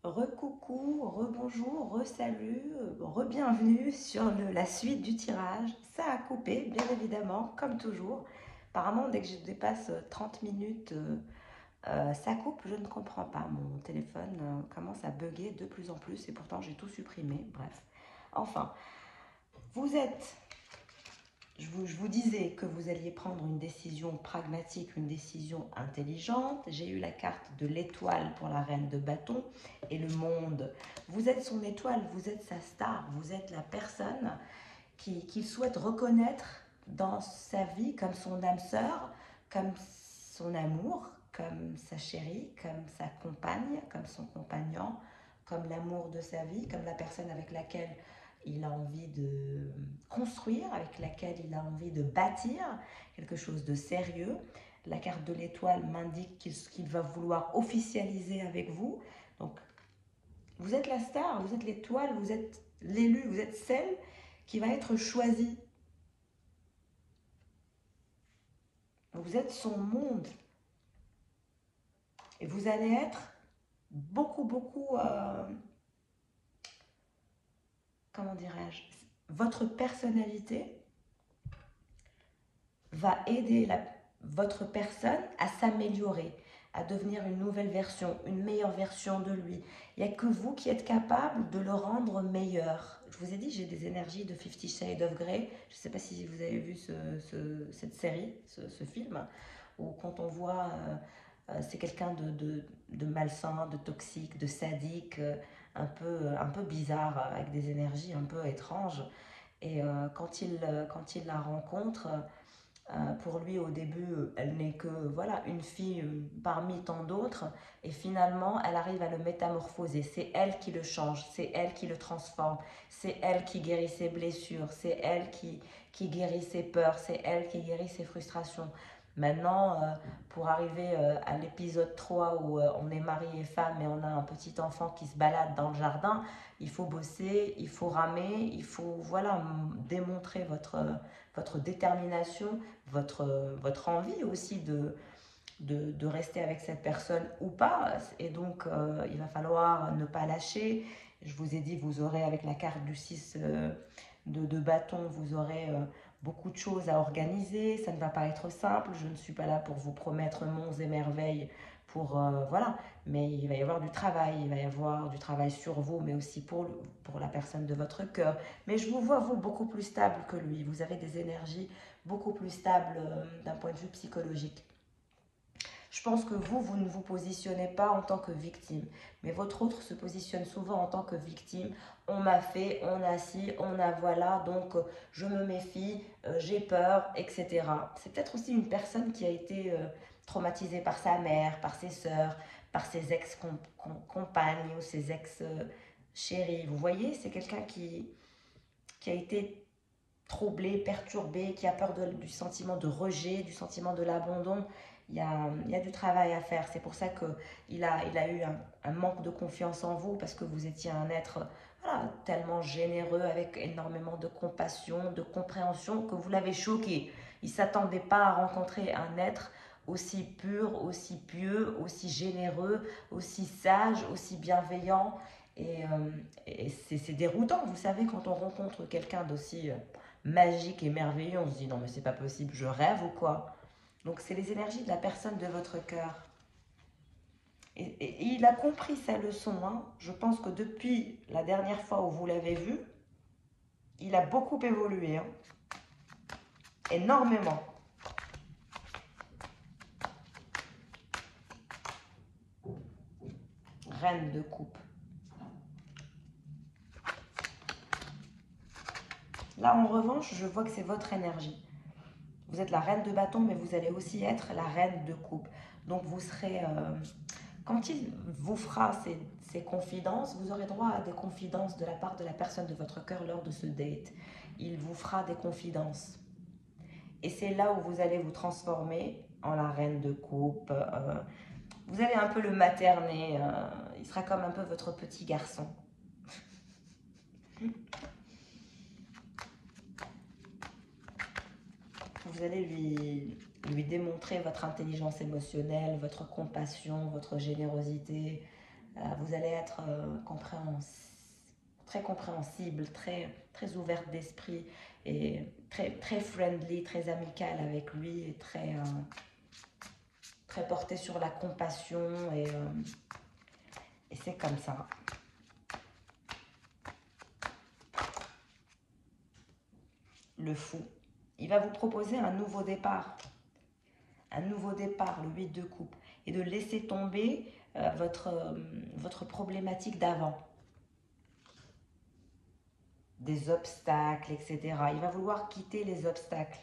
Recoucou, rebonjour, resalut, re-bienvenue sur la suite du tirage. Ça a coupé, bien évidemment, comme toujours. Apparemment, dès que je dépasse 30 minutes, ça coupe. Je ne comprends pas. Mon téléphone commence à bugger de plus en plus et pourtant j'ai tout supprimé. Bref. Enfin, vous êtes je vous disais que vous alliez prendre une décision pragmatique, une décision intelligente. J'ai eu la carte de l'étoile pour la reine de bâton et le monde. Vous êtes son étoile, vous êtes sa star, vous êtes la personne qu'il souhaite reconnaître dans sa vie comme son âme sœur, comme son amour, comme sa chérie, comme sa compagne, comme son compagnon, comme l'amour de sa vie, comme la personne avec laquelle il a envie de construire, avec laquelle il a envie de bâtir quelque chose de sérieux. La carte de l'étoile m'indique qu'il va vouloir officialiser avec vous. Donc, vous êtes la star, vous êtes l'étoile, vous êtes l'élu, vous êtes celle qui va être choisie. Vous êtes son monde. Et vous allez être beaucoup, comment dirais-je, votre personnalité va aider votre personne à s'améliorer, à devenir une nouvelle version, une meilleure version de lui. Il n'y a que vous qui êtes capable de le rendre meilleur. Je vous ai dit, j'ai des énergies de Fifty Shades of Grey. Je ne sais pas si vous avez vu cette série, ce film, où quand on voit, c'est quelqu'un de malsain, de toxique, de sadique, un peu bizarre, avec des énergies un peu étranges. Et quand il la rencontre, pour lui, au début, elle n'est que voilà, une fille parmi tant d'autres. Et finalement, elle arrive à le métamorphoser. C'est elle qui le change, c'est elle qui le transforme, c'est elle qui guérit ses blessures, c'est elle qui guérit ses peurs, c'est elle qui guérit ses frustrations. Maintenant, pour arriver à l'épisode 3 où on est mari et femme et on a un petit enfant qui se balade dans le jardin, il faut bosser, il faut ramer, il faut voilà, démontrer votre détermination, votre envie aussi de rester avec cette personne ou pas. Et donc, il va falloir ne pas lâcher. Je vous ai dit, vous aurez avec la carte du 6 de bâton, vous aurez beaucoup de choses à organiser. Ça ne va pas être simple. Je ne suis pas là pour vous promettre monts et merveilles. Voilà, mais il va y avoir du travail, il va y avoir du travail sur vous, mais aussi pour la personne de votre cœur. Mais je vous vois, vous, beaucoup plus stable que lui. Vous avez des énergies beaucoup plus stables d'un point de vue psychologique. Je pense que vous ne vous positionnez pas en tant que victime, mais votre autre se positionne souvent en tant que victime. On m'a fait, on a ci, on a voilà, donc je me méfie, j'ai peur, etc. C'est peut-être aussi une personne qui a été traumatisée par sa mère, par ses sœurs, par ses ex-compagnes ou ses ex-chéris. Vous voyez, c'est quelqu'un qui a été troublé, perturbé, qui a peur du sentiment de rejet, du sentiment de l'abandon. Il y a du travail à faire. C'est pour ça qu'il a eu un manque de confiance en vous, parce que vous étiez un être voilà, tellement généreux, avec énormément de compassion, de compréhension, que vous l'avez choqué. Il ne s'attendait pas à rencontrer un être aussi pur, aussi pieux, aussi généreux, aussi sage, aussi bienveillant. Et c'est déroutant, vous savez, quand on rencontre quelqu'un d'aussi magique et merveilleux, on se dit non mais c'est pas possible, je rêve ou quoi? Donc c'est les énergies de la personne de votre cœur. Et il a compris sa leçon, hein. Je pense que depuis la dernière fois où vous l'avez vu, il a beaucoup évolué, hein. Énormément. Reine de coupe. Là en revanche, je vois que c'est votre énergie. Vous êtes la reine de bâton, mais vous allez aussi être la reine de coupe. Donc vous serez quand il vous fera ses confidences, vous aurez droit à des confidences de la part de la personne de votre cœur lors de ce date. Il vous fera des confidences. Et c'est là où vous allez vous transformer en la reine de coupe. Vous allez un peu le materner. Il sera comme un peu votre petit garçon. Vous allez lui démontrer votre intelligence émotionnelle, votre compassion, votre générosité, Vous allez être très compréhensible, très ouverte d'esprit et très friendly, très amicale avec lui et très portée sur la compassion et c'est comme ça. Le fou, il va vous proposer un nouveau départ. Un nouveau départ, le 8 de coupe. Et de laisser tomber votre problématique d'avant. Des obstacles, etc. Il va vouloir quitter les obstacles.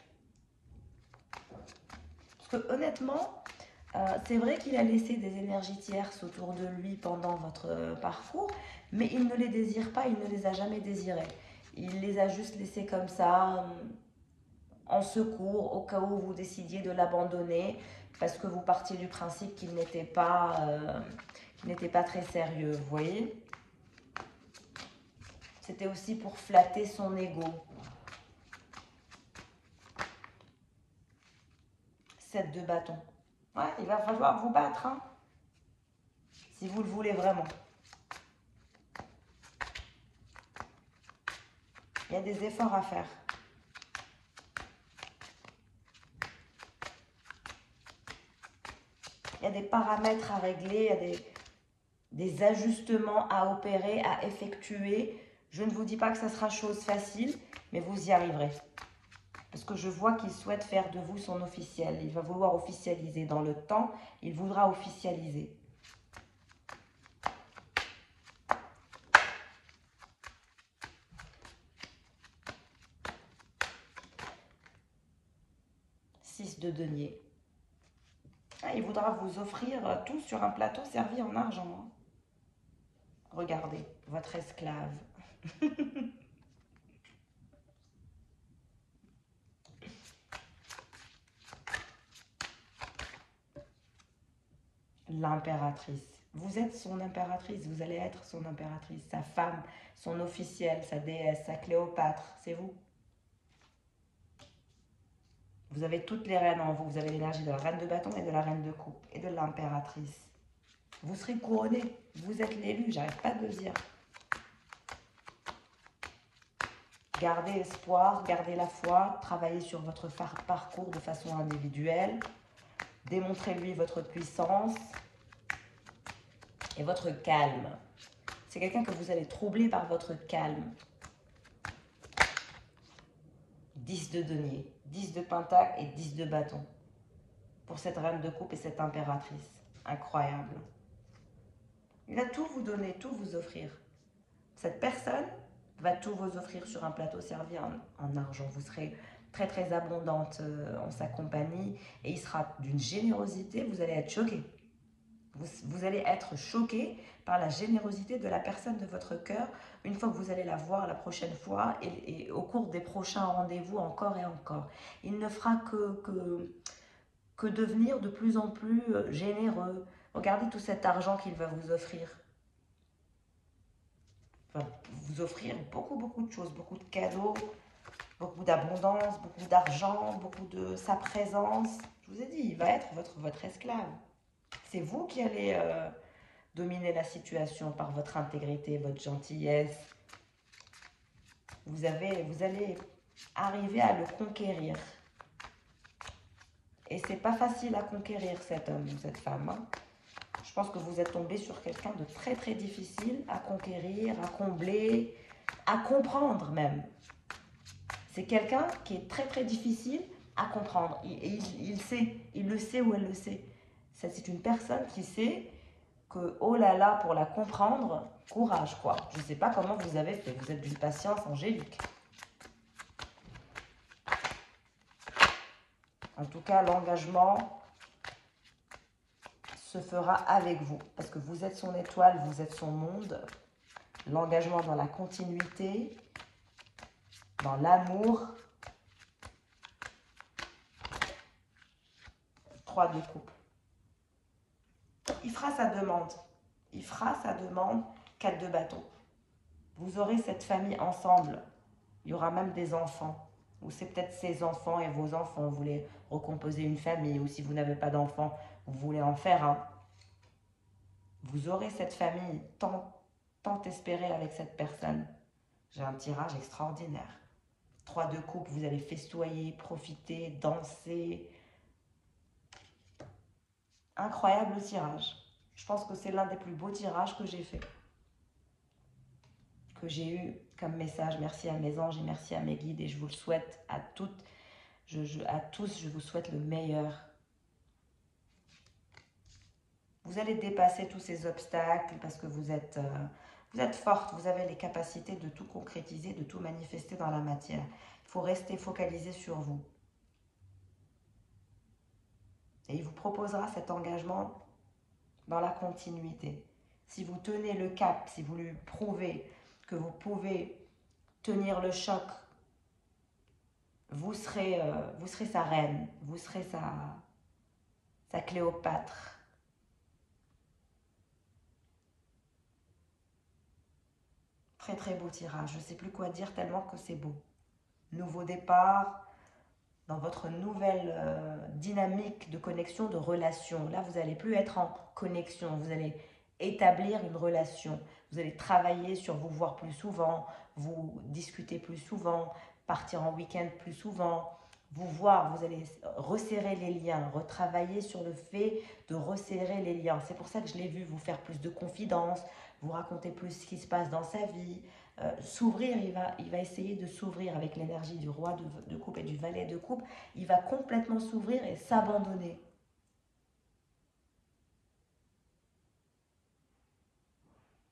Parce que honnêtement, c'est vrai qu'il a laissé des énergies tierces autour de lui pendant votre parcours, mais il ne les désire pas, il ne les a jamais désirées. Il les a juste laissées comme ça, en secours, au cas où vous décidiez de l'abandonner, parce que vous partiez du principe qu'il n'était pas très sérieux, vous voyez. C'était aussi pour flatter son ego. 7 de bâton. Ouais, il va falloir vous battre, hein, si vous le voulez vraiment. Il y a des efforts à faire. Il y a des paramètres à régler, il y a des ajustements à opérer, à effectuer. Je ne vous dis pas que ça sera chose facile, mais vous y arriverez. Parce que je vois qu'il souhaite faire de vous son officiel. Il va vouloir officialiser dans le temps. Il voudra officialiser. Six de denier. Ah, il voudra vous offrir tout sur un plateau servi en argent. Hein. Regardez, votre esclave. L'impératrice. Vous êtes son impératrice, vous allez être son impératrice, sa femme, son officielle, sa déesse, sa Cléopâtre, c'est vous. Vous avez toutes les reines en vous, vous avez l'énergie de la reine de bâton et de la reine de coupe et de l'impératrice. Vous serez couronné, vous êtes l'élu, j'arrête pas de le dire. Gardez espoir, gardez la foi, travaillez sur votre parcours de façon individuelle, démontrez-lui votre puissance et votre calme. C'est quelqu'un que vous allez troubler par votre calme. 10 de denier, 10 de pentacle et 10 de bâton. Pour cette reine de coupe et cette impératrice. Incroyable. Il va tout vous donner, tout vous offrir. Cette personne va tout vous offrir sur un plateau servi en argent. Vous serez très très abondante en sa compagnie et il sera d'une générosité, vous allez être choqué. Vous allez être choqué par la générosité de la personne de votre cœur une fois que vous allez la voir la prochaine fois et au cours des prochains rendez-vous encore et encore. Il ne fera que devenir de plus en plus généreux. Regardez tout cet argent qu'il va vous offrir. Enfin, vous offrir beaucoup de choses, beaucoup de cadeaux, beaucoup d'abondance, beaucoup d'argent, beaucoup de sa présence. Je vous ai dit, il va être votre esclave. C'est vous qui allez dominer la situation par votre intégrité, votre gentillesse. Vous allez arriver à le conquérir. Et c'est pas facile à conquérir cet homme ou cette femme. Hein. Je pense que vous êtes tombé sur quelqu'un de très très difficile à conquérir, à combler, à comprendre même. C'est quelqu'un qui est très très difficile à comprendre. Il sait, il le sait ou elle le sait. C'est une personne qui sait que, oh là là, pour la comprendre, courage quoi. Je ne sais pas comment vous avez fait, vous êtes d'une patience angélique. En tout cas, l'engagement se fera avec vous, parce que vous êtes son étoile, vous êtes son monde. L'engagement dans la continuité, dans l'amour. 3 de coupe. Il fera sa demande. Il fera sa demande. 4 de bâton. Vous aurez cette famille ensemble. Il y aura même des enfants. Ou c'est peut-être ses enfants et vos enfants. Vous voulez recomposer une famille. Ou si vous n'avez pas d'enfants, vous voulez en faire un. Vous aurez cette famille tant espérée avec cette personne. J'ai un tirage extraordinaire. 3 de coupe, vous allez festoyer, profiter, danser. Incroyable tirage. Je pense que c'est l'un des plus beaux tirages que j'ai fait. Que j'ai eu comme message. Merci à mes anges et merci à mes guides. Et je vous le souhaite à toutes, à tous, je vous souhaite le meilleur. Vous allez dépasser tous ces obstacles parce que vous êtes forte, vous avez les capacités de tout concrétiser, de tout manifester dans la matière. Il faut rester focalisé sur vous. Et il vous proposera cet engagement dans la continuité. Si vous tenez le cap, si vous lui prouvez que vous pouvez tenir le choc, vous serez sa reine, vous serez sa Cléopâtre. Très très beau tirage, je ne sais plus quoi dire tellement que c'est beau. Nouveau départ, dans votre nouvelle dynamique de connexion, de relation. Là, vous n'allez plus être en connexion, vous allez établir une relation. Vous allez travailler sur vous voir plus souvent, vous discuter plus souvent, partir en week-end plus souvent, vous voir, vous allez resserrer les liens, retravailler sur le fait de resserrer les liens. C'est pour ça que je l'ai vu vous faire plus de confidences, vous raconter plus ce qui se passe dans sa vie, s'ouvrir, il va essayer de s'ouvrir avec l'énergie du roi de coupe et du valet de coupe. Il va complètement s'ouvrir et s'abandonner.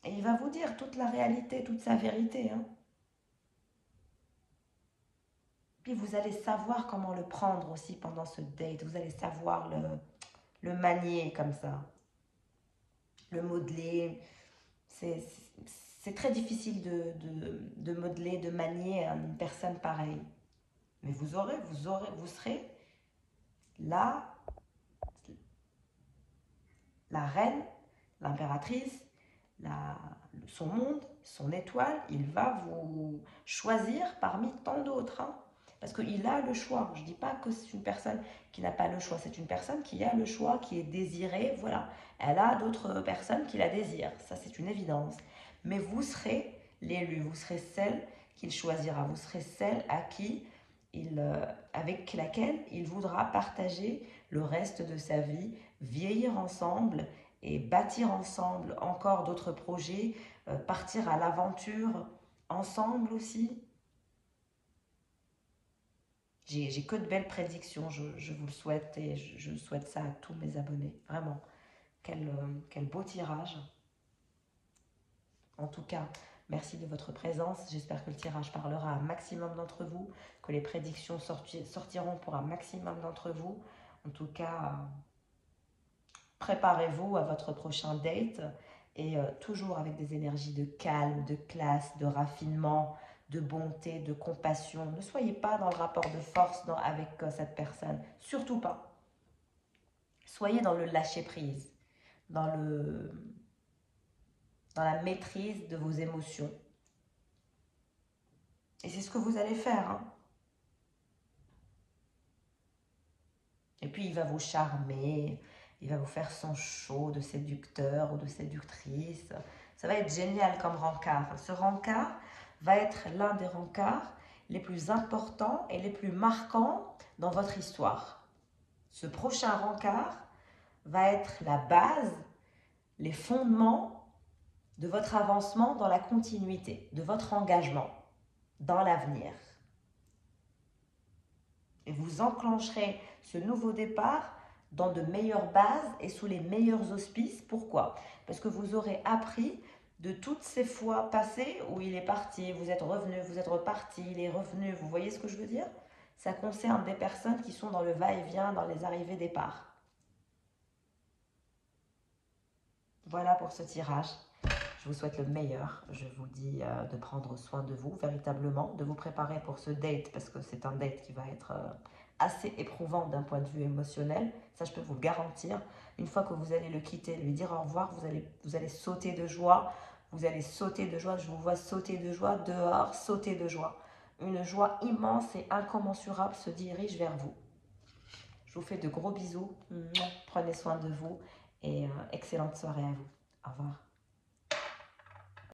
Et il va vous dire toute la réalité, toute sa vérité. Hein. Puis vous allez savoir comment le prendre aussi pendant ce date. Vous allez savoir le manier comme ça. Le modeler. C'est très difficile de modeler, de manier une personne pareille. Mais vous serez là, la reine, l'impératrice, son monde, son étoile. Il va vous choisir parmi tant d'autres. Hein, parce qu'il a le choix. Je ne dis pas que c'est une personne qui n'a pas le choix. C'est une personne qui a le choix, qui est désirée. Voilà. Elle a d'autres personnes qui la désirent. Ça, c'est une évidence. Mais vous serez l'élu. Vous serez celle qu'il choisira. Vous serez celle à qui avec laquelle il voudra partager le reste de sa vie, vieillir ensemble et bâtir ensemble encore d'autres projets, partir à l'aventure ensemble aussi. J'ai que de belles prédictions, je vous le souhaite et je souhaite ça à tous mes abonnés. Vraiment, quel beau tirage. En tout cas, merci de votre présence. J'espère que le tirage parlera à un maximum d'entre vous, que les prédictions sortiront pour un maximum d'entre vous. En tout cas, préparez-vous à votre prochain date et toujours avec des énergies de calme, de classe, de raffinement, de bonté, de compassion. Ne soyez pas dans le rapport de force avec cette personne. Surtout pas. Soyez dans le lâcher-prise, dans la maîtrise de vos émotions. Et c'est ce que vous allez faire. Hein. Et puis il va vous charmer, il va vous faire son show de séducteur ou de séductrice. Ça va être génial comme rencard. Ce rencard va être l'un des rencards les plus importants et les plus marquants dans votre histoire. Ce prochain rencard va être la base, les fondements de votre avancement dans la continuité, de votre engagement dans l'avenir. Et vous enclencherez ce nouveau départ dans de meilleures bases et sous les meilleurs auspices. Pourquoi? Parce que vous aurez appris de toutes ces fois passées où il est parti, vous êtes revenu, vous êtes reparti, il est revenu. Vous voyez ce que je veux dire? Ça concerne des personnes qui sont dans le va-et-vient, dans les arrivées-départs. Voilà pour ce tirage. Je vous souhaite le meilleur. Je vous dis de prendre soin de vous véritablement, de vous préparer pour ce date parce que c'est un date qui va être assez éprouvant d'un point de vue émotionnel. Ça, je peux vous le garantir. Une fois que vous allez le quitter, lui dire au revoir, vous allez sauter de joie. Vous allez sauter de joie. Je vous vois sauter de joie dehors, sauter de joie. Une joie immense et incommensurable se dirige vers vous. Je vous fais de gros bisous. Prenez soin de vous et excellente soirée à vous. Au revoir.